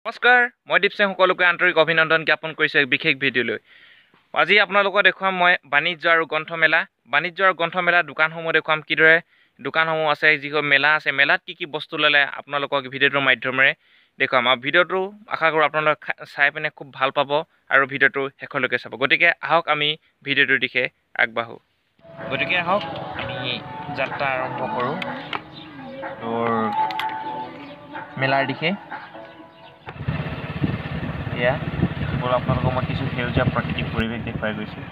নমস্কাৰ, মই দীপ সিং সকলোকে আন্তৰিক অভিনন্দন জ্ঞাপন কৰিছোঁ এক বিশেষ ভিডিঅ'লৈ। আজি আপোনালোকক দেখুৱাম মই বাণিজ্য আৰু গ্ৰন্থমেলা। বাণিজ্য আৰু গ্ৰন্থমেলা দোকানসমূহ দেখুৱাম, কিদৰে দোকানসমূহ আছে, যিবোৰ মেলা আছে, মেলাত কি কি বস্তু ল'লে আপোনালোকক ভিডিঅ'টোৰ মাধ্যমেৰে দেখুৱাম। আৰু ভিডিঅ'টো আশা কৰোঁ আপোনালোকে চাই পিনে খুব ভাল পাব আৰু ভিডিঅ'টো শেষলৈকে চাব। গতিকে আহক আমি ভিডিঅ'টোৰ দিশে আগবাঢ়োঁ। গতিকে আহক আমি যাত্ৰা আৰম্ভ কৰোঁ তোৰ মেলাৰ দিশে। এয়া কেৱল আপোনালোকক মই কিছু সেউজীয়া প্ৰাকৃতিক পৰিৱেশ দেখুৱাই গৈছোঁ।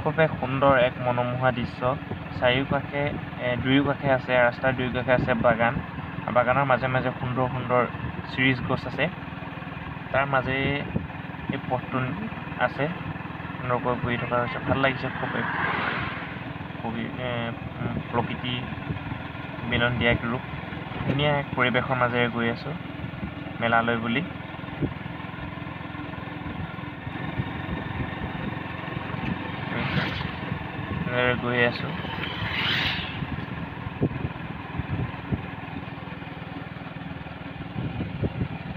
খুব এক সুন্দৰ এক মনোমোহা দৃশ্য। চাৰিওকাষে দুয়োকাষে আছে, ৰাস্তাৰ দুয়োকাষে আছে বাগান। বাগানৰ মাজে মাজে সুন্দৰ সুন্দৰ চিৰিজ গছ আছে। তাৰ মাজেৰে এই পথটো আছে, সুন্দৰকৈ ঘূৰি থকা হৈছে। ভাল লাগিছে খুব এক প্ৰকৃতি মিলন দিয়া এক ৰূপ। ধুনীয়া এক পৰিৱেশৰ মাজেৰে গৈ আছোঁ মেলালৈ বুলি। গৈ আছোঁ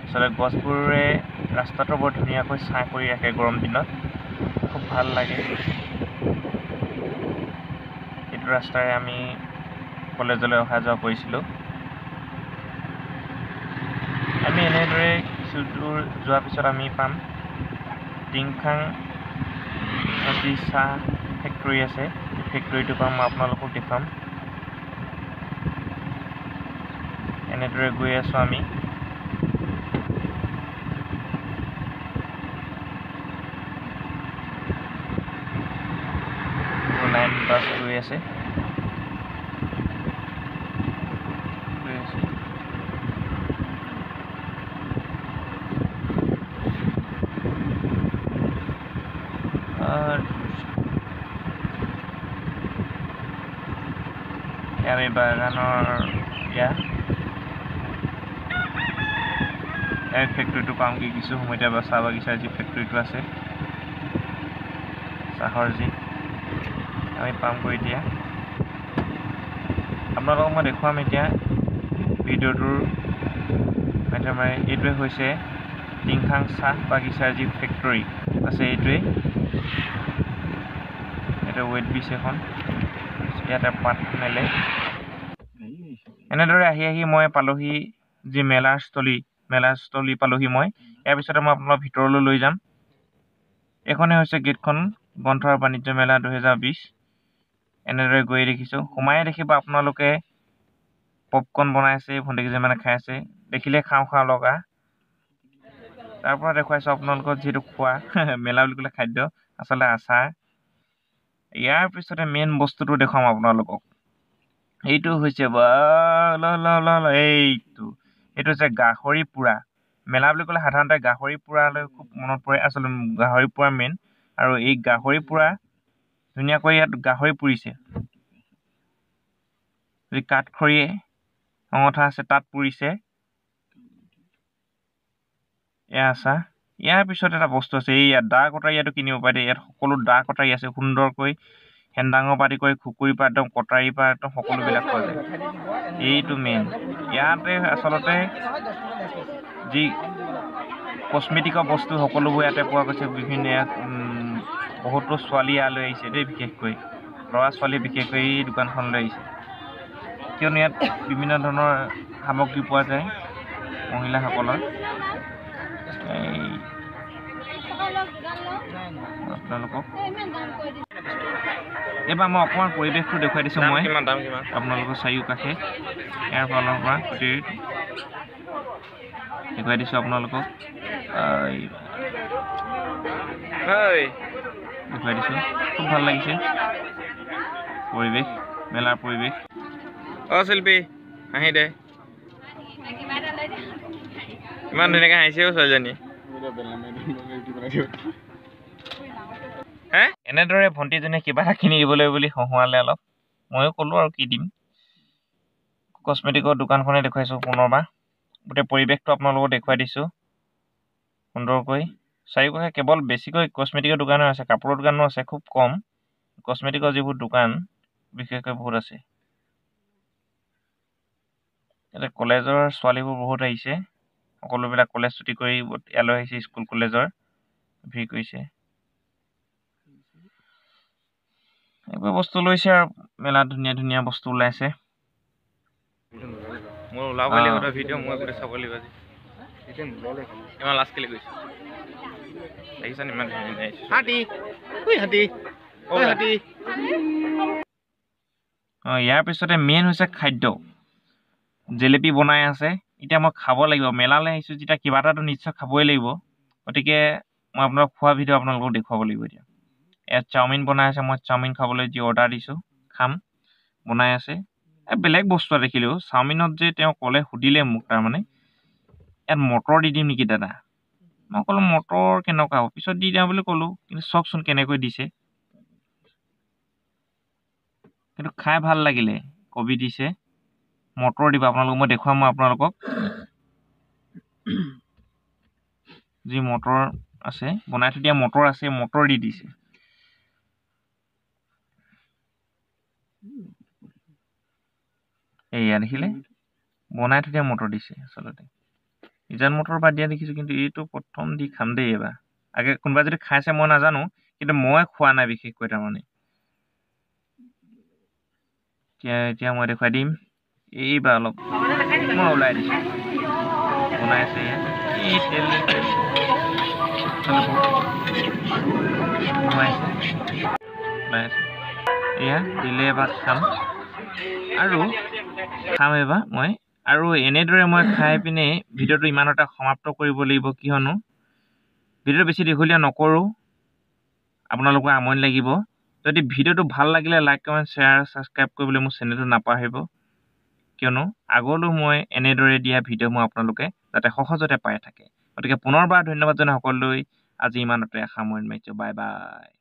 আচলতে গছবোৰে ৰাস্তাটো বৰ ধুনীয়াকৈ ছাঁ কৰি ৰাখে গৰম দিনত, খুব ভাল লাগে। এইটো ৰাস্তাৰে আমি কলেজলৈ অহা যোৱা কৰিছিলোঁ। আমি এনেদৰে কিছু দূৰ যোৱাৰ পিছত আমি পাম টিংখাং যি চাহ ফেক্টৰী আছে, ফেক্টৰীটো পাম, মই আপোনালোকক দেখুৱাম। এনেদৰে গৈ আছোঁ আমি। লাইন বাছ গৈ আছে। আমি বাগানৰ এই ফেক্টৰীটো পামগৈ কিছু সময়তে। চাহ বাগিচাৰ যি ফেক্টৰীটো আছে, চাহৰ যি, আমি পামগৈ এতিয়া। আপোনালোকক মই দেখুৱাম এতিয়া ভিডিঅ'টোৰ মাধ্যমেৰে। এইটোৱে হৈছে টিংখাং চাহ বাগিচাৰ যি ফেক্টৰী আছে, এইটোৱে ৱেট বিচ এখন, ইয়াতে পাত মেলে। এনেদৰে আহি আহি মই পালোহি যি মেলাৰ স্থলী পালোহি মই। ইয়াৰ পিছতে মই আপোনালোকক ভিতৰলৈ লৈ যাম। এইখনেই হৈছে গেটখন, গ্ৰন্থ আৰু বাণিজ্য মেলা 2020। এনেদৰে গৈয়ে দেখিছোঁ। সোমায়ে দেখিব আপোনালোকে পপকৰ্ণ বনাই আছে, ভণ্টিকেইজনীমানে খাই আছে। দেখিলে খাওঁ খাওঁ লগা। তাৰ পৰা দেখুৱাইছোঁ আপোনালোকক যিহেতু খোৱা মেলা বুলি ক'লে খাদ্য, আচলতে আচাৰ। ইয়াৰ পিছতে মেইন বস্তুটো দেখুৱাম আপোনালোকক। এইটো হৈছে এইটো হৈছে গাহৰি পোৰা। মেলা বুলি ক'লে সাধাৰণতে গাহৰি পোৰালৈ খুব মনত পৰে, আচলতে গাহৰি পোৰা মেইন। আৰু এই গাহৰি পোৰা ধুনীয়াকৈ ইয়াত গাহৰি পুৰিছে, যি কাঠখৰিয়ে অঙঠা আছে তাত পুৰিছে। এয়া আচাৰ। ইয়াৰ পিছত এটা বস্তু আছে, ইয়াত দা কটাৰী ইয়াতো কিনিব পাৰে দেই। ইয়াত সকলো দা কটাৰী আছে, সুন্দৰকৈ হেন্দাঙৰ পৰা আদি কৰি খুকুৰিৰ পৰা একদম কটাৰীৰ পৰা একদম সকলোবিলাক পোৱা যায়। এইটো মেইন। ইয়াতে আচলতে যি কচমেটিকৰ বস্তু সকলোবোৰ ইয়াতে পোৱা গৈছে। বিভিন্ন বহুতো ছোৱালী ইয়ালৈ আহিছে দেই, বিশেষকৈ ল'ৰা ছোৱালী বিশেষকৈ এই দোকানখনলৈ আহিছে, কিয়নো ইয়াত বিভিন্ন ধৰণৰ সামগ্ৰী পোৱা যায় মহিলাসকলৰ। আপোনালোকক এইবাৰ মই অকণমান পৰিৱেশটো দেখুৱাই দিছোঁ মই আপোনালোকৰ চাৰিওকাষে। ইয়াৰ ফালৰ পৰা গোটেই দেখুৱাই দিছোঁ আপোনালোকক, দেখুৱাই দিছোঁ। খুব ভাল লাগিছে পৰিৱেশ, মেলাৰ পৰিৱেশ। শিল্পী হাঁহি দে, ইমান ধুনীয়াকৈ হাঁহিছেও ছোৱালীজনী। এনেদৰে ভণ্টিজনীয়ে কিবা এটা কিনি দিবলৈ বুলি হহুৱালে অলপ, ময়ো ক'লোঁ আৰু কি দিম। কচমেটিকৰ দোকানখনে দেখুৱাইছোঁ পুনৰবাৰ। গোটেই পৰিৱেশটো আপোনালোকক দেখুৱাই দিছোঁ সুন্দৰকৈ। চাৰিওকাষে কেৱল বেছিকৈ কচমেটিকৰ দোকানো আছে, কাপোৰৰ দোকানো আছে, খুব কম। কচমেটিকৰ যিবোৰ দোকান বিশেষকৈ বহুত আছে। ইয়াতে কলেজৰ ছোৱালীবোৰ বহুত আহিছে সকলোবিলাক কলেজ ছুটি কৰি ইয়ালৈ আহিছে স্কুল কলেজৰ ভিৰ কৰিছে এইবোৰ বস্তু লৈছে আৰু মেলাত ধুনীয়া ধুনীয়া বস্তু ওলাইছে মই ওলাব লাগিব এটা ভিডিঅ' মই গোটেই চাব লাগিব আজি ইমান লাষ্ট কেলে গৈছে দেখিছা ইমান ধুনীয়া হাতী হাতী হাতী ইয়াৰ পিছতে মেইন হৈছে খাদ্য জেলেপি বনাই আছে এতিয়া মই খাব লাগিব মেলালৈ আহিছোঁ যেতিয়া কিবা এটাতো নিশ্চয় খাবই লাগিব গতিকে মই আপোনালোকক খোৱা ভিডিঅ' আপোনালোকক দেখুৱাব লাগিব এতিয়া ইয়াত চাওমিন বনাই আছে মই চাওমিন খাবলৈ যি অৰ্ডাৰ দিছোঁ খাম বনাই আছে বেলেগ বস্তু দেখিলোঁ চাওমিনত যে তেওঁ ক'লে সুধিলে মোক তাৰমানে ইয়াত মটৰ দি দিম নেকি দাদা মই ক'লোঁ মটৰ কেনেকুৱা হ'ব পিছত দি দিয়া বুলি ক'লোঁ কিন্তু চাওকচোন কেনেকৈ দিছে কিন্তু খাই ভাল লাগিলে কবি দিছে মটৰ দিব আপোনালোকক মই দেখুৱাম মই আপোনালোকক যি মটৰ আছে বনাই থৈ দিয়া মটৰ আছে মটৰ দি দিছে এয়া দেখিলে বনাই থৈ দিয়া মটৰ দিছে আচলতে ইজান মটৰ বাদ দিয়া দেখিছোঁ কিন্তু এইটো প্ৰথম দি খাম দেই এইবাৰ আগে কোনোবা যদি খাইছে মই নাজানো কিন্তু মই খোৱা নাই বিশেষকৈ তাৰমানে এতিয়া মই দেখুৱাই দিম এইবাৰ অলপ মই ওলাই দিছোঁ বনাই আছে ইয়াত এই তেল ওলাই আছে এয়া দিলে এবাৰ খাম আৰু খাম এইবাৰ মই আৰু এনেদৰে মই খাই পিনে ভিডিঅ'টো ইমানতে সমাপ্ত কৰিব লাগিব কিয়নো ভিডিঅ'টো বেছি দীঘলীয়া নকৰোঁ আপোনালোকৰ আমনি লাগিব যদি ভিডিঅ'টো ভাল লাগিলে লাইক কমেণ্ট শ্বেয়াৰ ছাবস্ক্ৰাইব কৰিবলৈ মোৰ চেনেলটো নাপাহৰিব কিয়নো আগলৈও মই এনেদৰে দিয়া ভিডিঅ' মই আপোনালোকে যাতে সহজতে পাই থাকে গতিকে পুনৰবাৰ ধন্যবাদ জনাই সকলোলৈ আজি ইমানতে সামৰণি মাৰিছোঁ বাই বাই